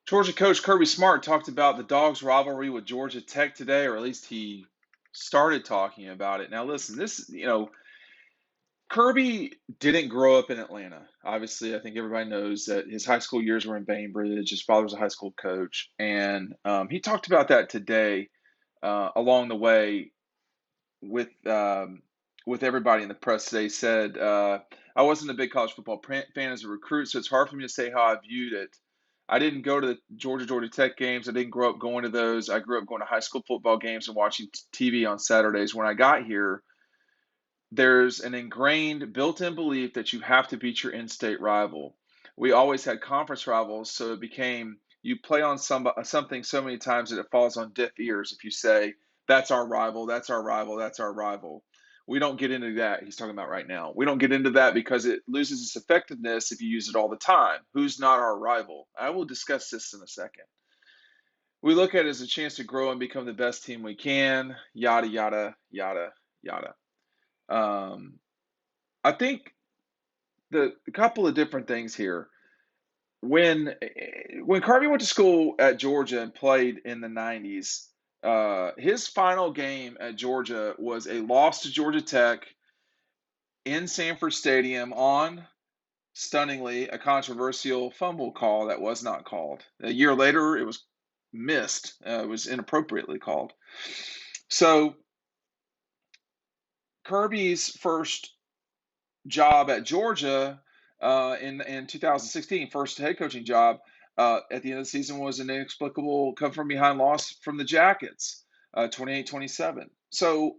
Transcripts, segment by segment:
Georgia coach Kirby Smart talked about the Dogs' rivalry with Georgia Tech today, or at least he started talking about it. Now, listen, Kirby didn't grow up in Atlanta. Obviously, I think everybody knows that his high school years were in Bainbridge. His father was a high school coach, and he talked about that today along the way with um, with everybody in the press today. He said, "I wasn't a big college football fan as a recruit, so it's hard for me to say how I viewed it. I didn't go to the Georgia Tech games. I didn't grow up going to those. I grew up going to high school football games and watching TV on Saturdays. When I got here, there's an ingrained, built-in belief that you have to beat your in-state rival. We always had conference rivals, so it became you play on something so many times that it falls on deaf ears if you say that's our rival, that's our rival, that's our rival. We don't get into that. He's talking about right now. We don't get into that because it loses its effectiveness if you use it all the time. Who's not our rival? I will discuss this in a second. We look at it as a chance to grow and become the best team we can. Yada yada yada yada. Um, I think the a couple of different things here. When when Kirby went to school at Georgia and played in the '90s, his final game at Georgia was a loss to Georgia Tech in Sanford Stadium on, stunningly, a controversial fumble call that was not called. A year later, it was missed. It was inappropriately called. So Kirby's first job at Georgia in 2016, first head coaching job at the end of the season was an inexplicable come from behind loss from the Jackets, 28-27. So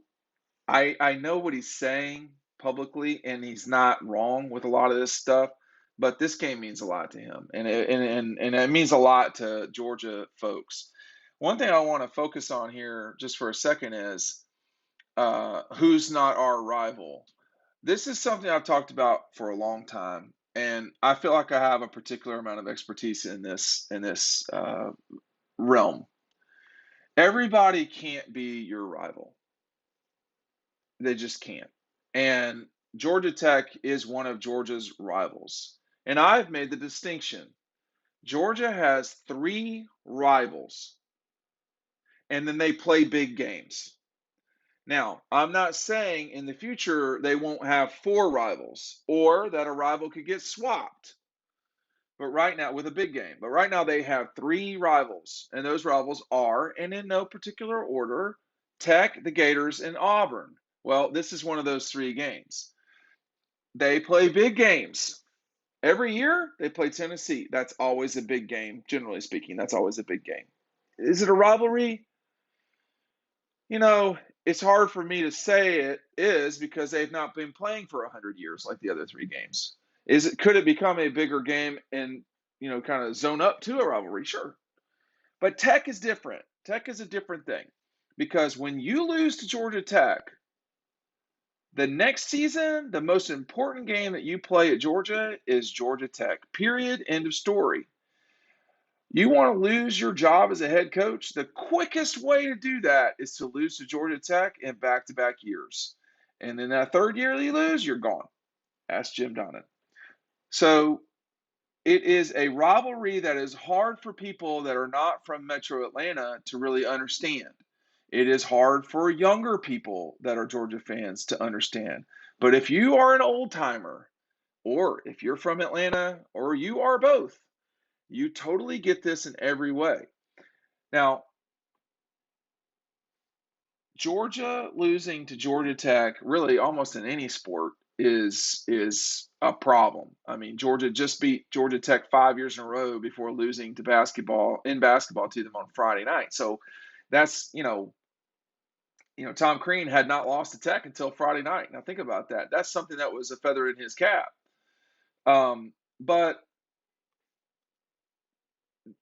I know what he's saying publicly, and he's not wrong with a lot of this stuff. But this game means a lot to him, and it means a lot to Georgia folks. One thing I want to focus on here just for a second is who's not our rival. This is something I've talked about for a long time, and I feel like I have a particular amount of expertise in this realm. Everybody can't be your rival; they just can't. And Georgia Tech is one of Georgia's rivals, and I've made the distinction. Georgia has three rivals, and then they play big games. Now, I'm not saying in the future they won't have four rivals or that a rival could get swapped. But right now, with a big game, but right now they have three rivals, and those rivals are, and in no particular order, Tech, the Gators, and Auburn. Well, this is one of those three games. They play big games. Every year they play Tennessee. That's always a big game, generally speaking. That's always a big game. Is it a rivalry? You know, it's hard for me to say it is because they've not been playing for 100 years like the other three games. Could it become a bigger game and kind of zone up to a rivalry? Sure. But Tech is different. Tech is a different thing because when you lose to Georgia Tech, the next season, the most important game that you play at Georgia is Georgia Tech. Period. End of story. You want to lose your job as a head coach? The quickest way to do that is to lose to Georgia Tech in back to back years. And then that third year that you lose, you're gone. Ask Jim Donnan. So it is a rivalry that is hard for people that are not from Metro Atlanta to really understand. It is hard for younger people that are Georgia fans to understand. But if you are an old timer, or if you're from Atlanta, or you are both, you totally get this in every way. Now, Georgia losing to Georgia Tech, really almost in any sport, is a problem. I mean, Georgia just beat Georgia Tech 5 years in a row before losing to basketball to them on Friday night. So that's Tom Crean had not lost to Tech until Friday night. Now think about that. That's something that was a feather in his cap. But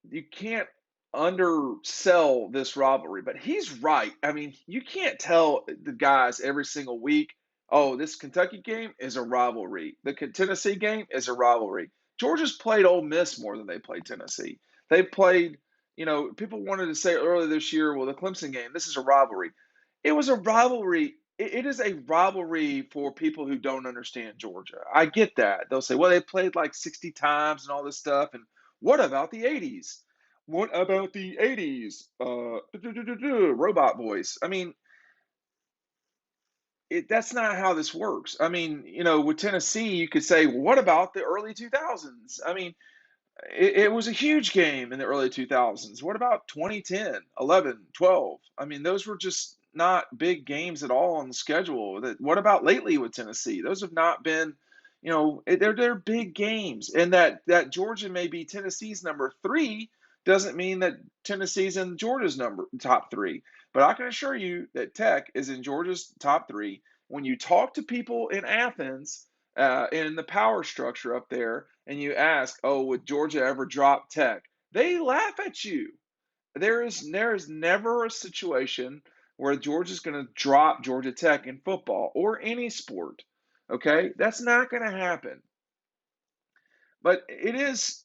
you can't undersell this rivalry. But he's right. I mean, you can't tell the guys every single week, oh, this Kentucky game is a rivalry. The Tennessee game is a rivalry. Georgia's played Ole Miss more than they played Tennessee. They played, people wanted to say earlier this year, well, the Clemson game, this is a rivalry. It was a rivalry. It is a rivalry for people who don't understand Georgia. I get that. They'll say, well, they played like 60 times and all this stuff. And what about the 80s? What about the 80s? Robot voice. I mean, that's not how this works. I mean, with Tennessee, you could say, well, what about the early 2000s? I mean, it was a huge game in the early 2000s. What about 2010, 11, 12? I mean, those were just not big games at all on the schedule. What about lately with Tennessee? Those have not been, they're big games. And that Georgia may be Tennessee's number 3 doesn't mean that Tennessee's in Georgia's top 3. But I can assure you that Tech is in Georgia's top 3. When you talk to people in Athens, in the power structure up there, and you ask, "Oh, would Georgia ever drop Tech?" They laugh at you. There is never a situation where Georgia's going to drop Georgia Tech in football or any sport. Okay, that's not going to happen. But it is,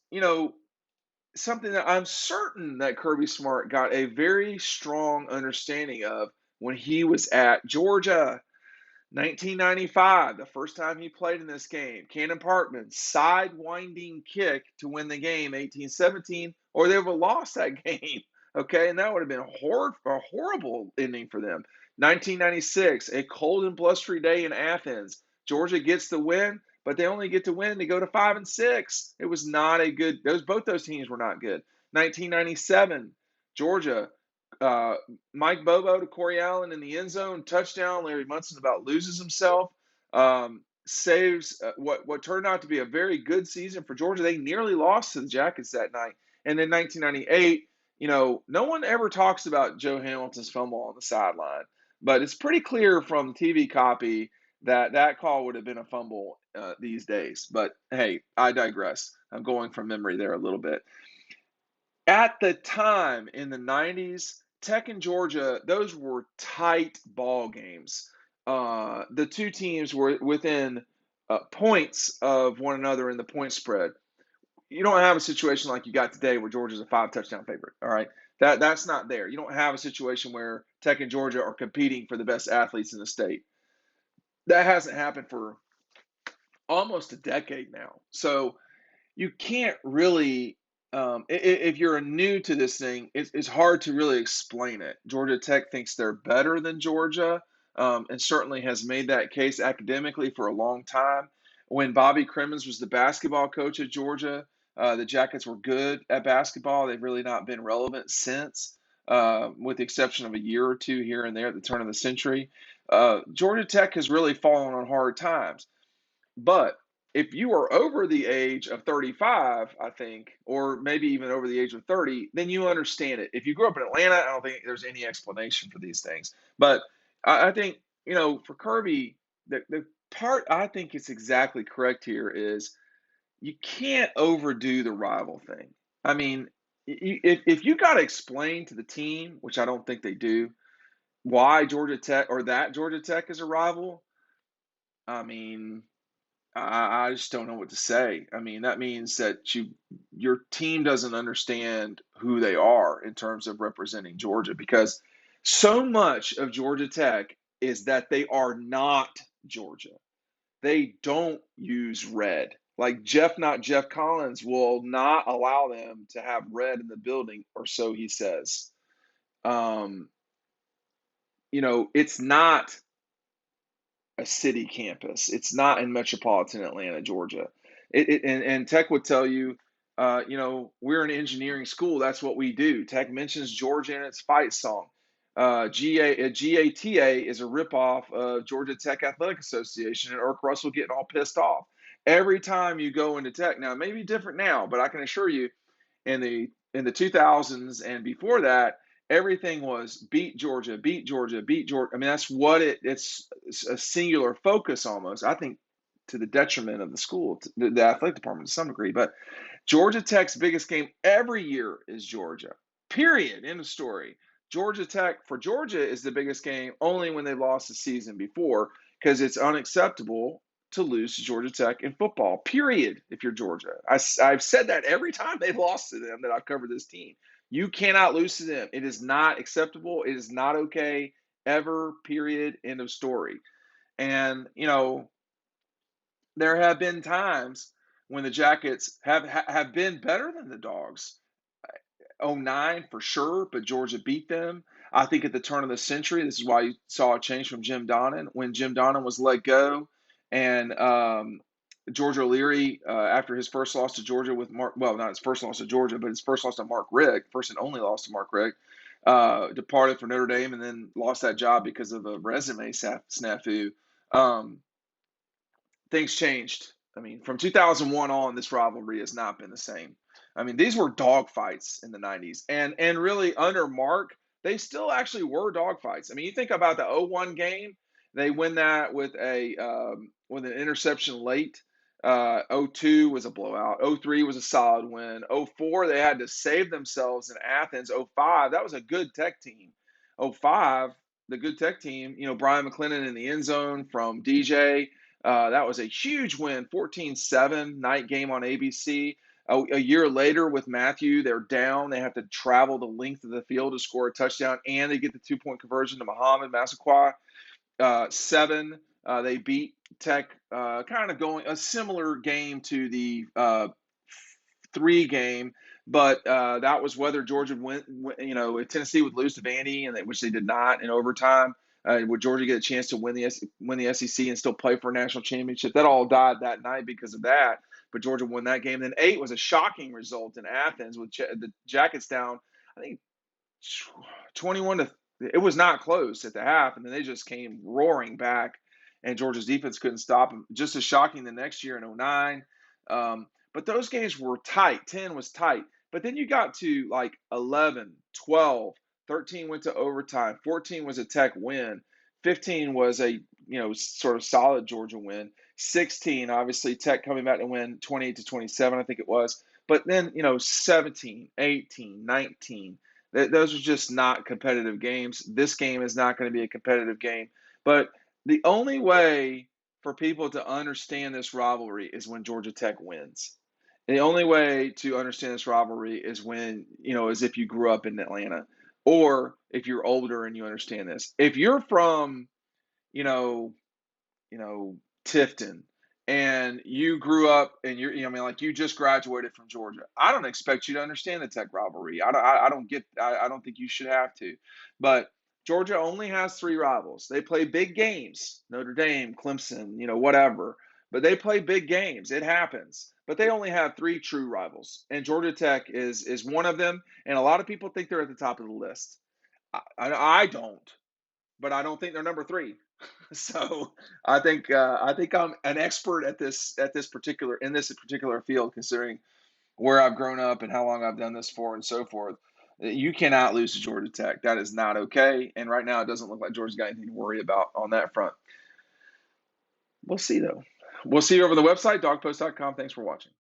something that I'm certain that Kirby Smart got a very strong understanding of when he was at Georgia. 1995, the first time he played in this game, Cannon Parkman, sidewinding kick to win the game, 18-17, or they would have lost that game. Okay, and that would have been a horrible ending for them. 1996, a cold and blustery day in Athens. Georgia gets the win, but they only get to win to go to 5-6. It was not a good. Both those teams were not good. 1997, Georgia, uh, Mike Bobo to Corey Allen in the end zone, touchdown. Larry Munson about loses himself. Saves what turned out to be a very good season for Georgia. They nearly lost to the Jackets that night. And then 1998, no one ever talks about Joe Hamilton's fumble on the sideline, but it's pretty clear from TV copy that call would have been a fumble these days. But hey, I digress. I'm going from memory there a little bit. At the time in the 90s, Tech and Georgia, those were tight ball games. The two teams were within points of one another in the point spread. You don't have a situation like you got today where Georgia's a 5 touchdown favorite. All right, that's not there. You don't have a situation where Tech and Georgia are competing for the best athletes in the state. That hasn't happened for almost a decade now. So you can't really, if you're new to this thing, it's hard to really explain it. Georgia Tech thinks they're better than Georgia, and certainly has made that case academically for a long time. When Bobby Crimmins was the basketball coach at Georgia, the Jackets were good at basketball. They've really not been relevant since, with the exception of a year or two here and there at the turn of the century. Georgia Tech has really fallen on hard times. But if you are over the age of 35, I think, or maybe even over the age of 30, then you understand it. If you grew up in Atlanta, I don't think there's any explanation for these things. But I think, for Kirby, the part I think is exactly correct here is you can't overdo the rival thing. I mean, if you got to explain to the team, which I don't think they do, why Georgia Tech or that Georgia Tech is a rival, I mean, I just don't know what to say. I mean, that means that your team doesn't understand who they are in terms of representing Georgia, because so much of Georgia Tech is that they are not Georgia. They don't use red. Like not Jeff Collins will not allow them to have red in the building, or so he says. Um, it's not a city campus. It's not in metropolitan Atlanta, Georgia. And Tech would tell you, we're an engineering school. That's what we do. Tech mentions Georgia in its fight song. GATA is a ripoff of Georgia Tech Athletic Association, and Irk Russell getting all pissed off. Every time you go into Tech, now it may be different now, but I can assure you, in the 2000s and before that, everything was beat Georgia, beat Georgia, beat Georgia. I mean, that's what it's a singular focus almost. I think to the detriment of the school, the athletic department to some degree. But Georgia Tech's biggest game every year is Georgia. Period. End of story. Georgia Tech for Georgia is the biggest game only when they lost the season before, because it's unacceptable to lose to Georgia Tech in football, period, if you're Georgia. I've said that every time they've lost to them that I've covered this team. You cannot lose to them. It is not acceptable. It is not okay, ever, period, end of story. And, there have been times when the Jackets have been better than the Dogs. '09 for sure, but Georgia beat them. I think at the turn of the century, this is why you saw a change from Jim Donnan when Jim Donnan was let go, and George O'Leary, after his first loss to Georgia with Mark, well, not his first loss to Georgia, but his first loss to Mark Richt, first and only loss to Mark Richt, departed for Notre Dame and then lost that job because of a resume snafu. Um, Things changed. I mean, from 2001 on, this rivalry has not been the same. I mean, these were dogfights in the 90s. And really, under Mark, they still actually were dogfights. I mean, you think about the '01 game, they win that with an interception late. '02 was a blowout. '03 was a solid win. '04, they had to save themselves in Athens. '05, that was a good Tech team. '05, the good Tech team, Brian McClendon in the end zone from DJ. That was a huge win, 14-7, night game on ABC. A year later with Matthew, they're down. They have to travel the length of the field to score a touchdown, and they get the 2-point conversion to Muhammad Massaquoi. 7, they beat Tech, kind of going a similar game to the 3 game, but that was whether Georgia went, if Tennessee would lose to Vandy, which they did not in overtime. Would Georgia get a chance to win the SEC and still play for a national championship? That all died that night because of that. But Georgia won that game. Then 8 was a shocking result in Athens with the Jackets down, I think 21 to. It was not close at the half, and then they just came roaring back, and Georgia's defense couldn't stop them. Just as shocking the next year in '09. But those games were tight. 10 was tight. But then you got to like 11, 12, 13 went to overtime. 14 was a Tech win. 15 was a sort of solid Georgia win. 16, obviously, Tech coming back to win 28-27, I think it was. But then 17, 18, 19. Those are just not competitive games. This game is not going to be a competitive game. But the only way for people to understand this rivalry is when Georgia Tech wins. And the only way to understand this rivalry is when, as if you grew up in Atlanta, or if you're older and you understand this. If you're from, you know, Tifton, and you grew up and like you just graduated from Georgia, I don't expect you to understand the Tech rivalry. I don't think you should have to. But Georgia only has 3 rivals. They play big games, Notre Dame, Clemson, whatever. But they play big games. It happens. But they only have 3 true rivals, and Georgia Tech is one of them. And a lot of people think they're at the top of the list. I don't, but I don't think they're number 3. So I think I'm an expert at this particular field, considering where I've grown up and how long I've done this for and so forth. You cannot lose to Georgia Tech. That is not okay. And right now, it doesn't look like Georgia's got anything to worry about on that front. We'll see, though. We'll see you over the website, dogpost.com. Thanks for watching.